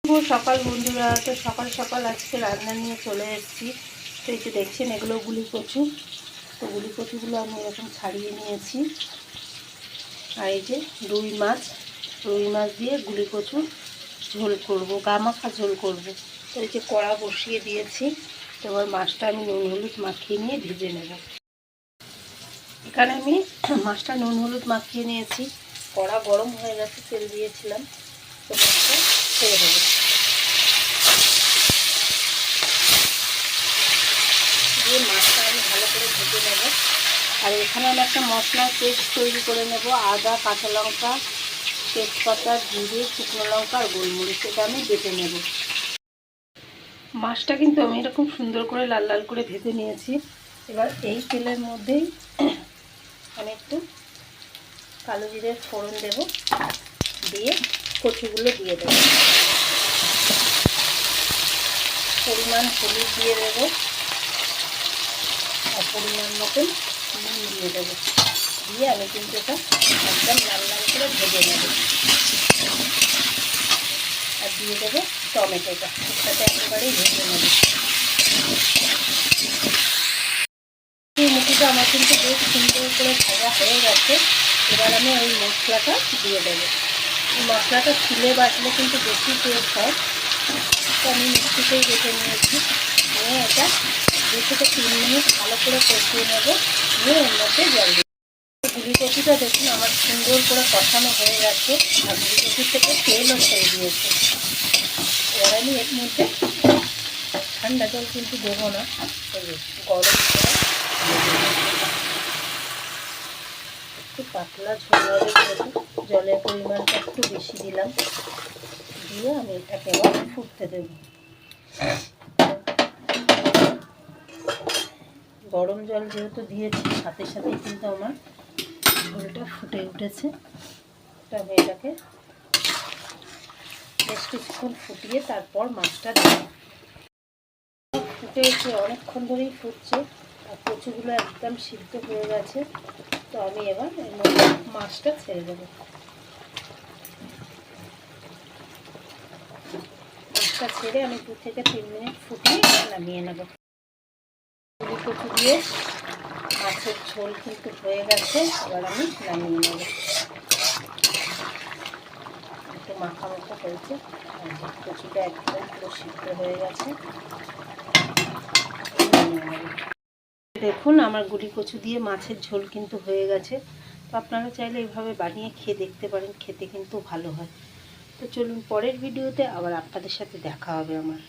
শুভ সকাল বন্ধুরা। তো সকাল সকাল আজকে রান্না নিয়ে চলে এসেছি। তো এই যে দেখছেন এগুলো গুলি কচু। তো গুলি কচুগুলো আমি এরকম ছাড়িয়ে নিয়েছি। আর এই যে রুই মাছ দিয়ে গুলি কচু ঝোল করব, গামাখা ঝোল করব। তো এই যে কড়া বসিয়ে দিয়েছি। তো এবার মাছটা আমি নুন হলুদ মাখিয়ে নিয়ে ভেজে নেব। এখানে আমি মাছটা নুন হলুদ মাখিয়ে নিয়েছি। কড়া গরম হয়ে গেছে, তেল দিয়েছিলাম। তো মাছটা ছেড়ে দেবো। দিয়ে মাছটা আমি ভালো করে ভেজে নেব। আর এখানে আমি একটা মশলার পেস্ট তৈরি করে নেব। আদা, কাঁচা লঙ্কা, তেজপাতা, জিরে, শুকনো লঙ্কা আর গোলমরিচ, এটা আমি বেটে নেব। মাছটা কিন্তু আমি এরকম সুন্দর করে লাল লাল করে ভেজে নিয়েছি। এবার এই তেলের মধ্যেই আমি একটু কালো জিরের ফোড়ন দেব, দিয়ে কচুগুলো দিয়ে দেব। পরিমাণ হলুদ দিয়ে দেবো আর পরিমাণ মতন নুন দিয়ে দেবো। দিয়ে আমি কিন্তু এটা একদম লাল লাল করে ভেজে নেব। আর দিয়ে দেবো টমেটোটা, এটাতে একেবারেই ভেজে নেব। এই মুখিটা আমার কিন্তু বেশ সুন্দর করে ভাজা হয়ে গেছে। এবার আমি ওই মশলাটা দিয়ে দেবো। এই মশলাটা ছিলে বাটলে কিন্তু বেশি টেস্ট হয়। তো আমি মিক্সিতেই বেটে নিয়েছি। নিয়ে এটা 2 থেকে 3 মিনিট ভালো করে কষিয়ে নেব। নিয়ে এর মধ্যে জল দেবো। গুলি কচুটা দেখুন আমার সুন্দর করে কষানো হয়ে গেছে। আর গুলি কচুর থেকে তেলও ছেড়ে দিয়েছে। এবার আমি এর মধ্যে ঠান্ডা জল কিন্তু দেবো না, গরম একটু পাতলা ঝোল হবে যেহেতু, জলের পরিমাণটা একটু বেশি দিলাম। দিয়ে আমি এটাকে এবার ফুটতে দেব। গরম জল যেহেতু দিয়েছি, সাথে সাথে কিন্তু আমার ঝোলটা ফুটে উঠেছে। তো আমি এটাকে বেশ কিছুক্ষণ ফুটিয়ে তারপর মাছটা দেব। ফুটে এসে অনেকক্ষণ ধরেই ফুটছে আর কচুগুলো একদম সিদ্ধ হয়ে গেছে। তো আমি এবার এর মধ্যে মাছটা ছেড়ে দেবো। মাছটা ছেড়ে আমি 2 থেকে 3 মিনিট ফুটিয়ে নামিয়ে নেব। গুলি কচু দিয়ে মাছের ঝোল কিন্তু হয়ে গেছে। এবার আমি নামিয়ে নেব। একটু মাখা মাখা হয়েছে, কচুটা একদম পুরো সিদ্ধ হয়ে গেছে। দেখুন আমার গুলি কচু দিয়ে মাছের ঝোল কিন্তু হয়ে গেছে। তো আপনারা চাইলে এইভাবে বানিয়ে খেয়ে দেখতে পারেন, খেতে কিন্তু ভালো হয়। তো চলুন পরের ভিডিওতে আবার আপনাদের সাথে দেখা হবে আমার।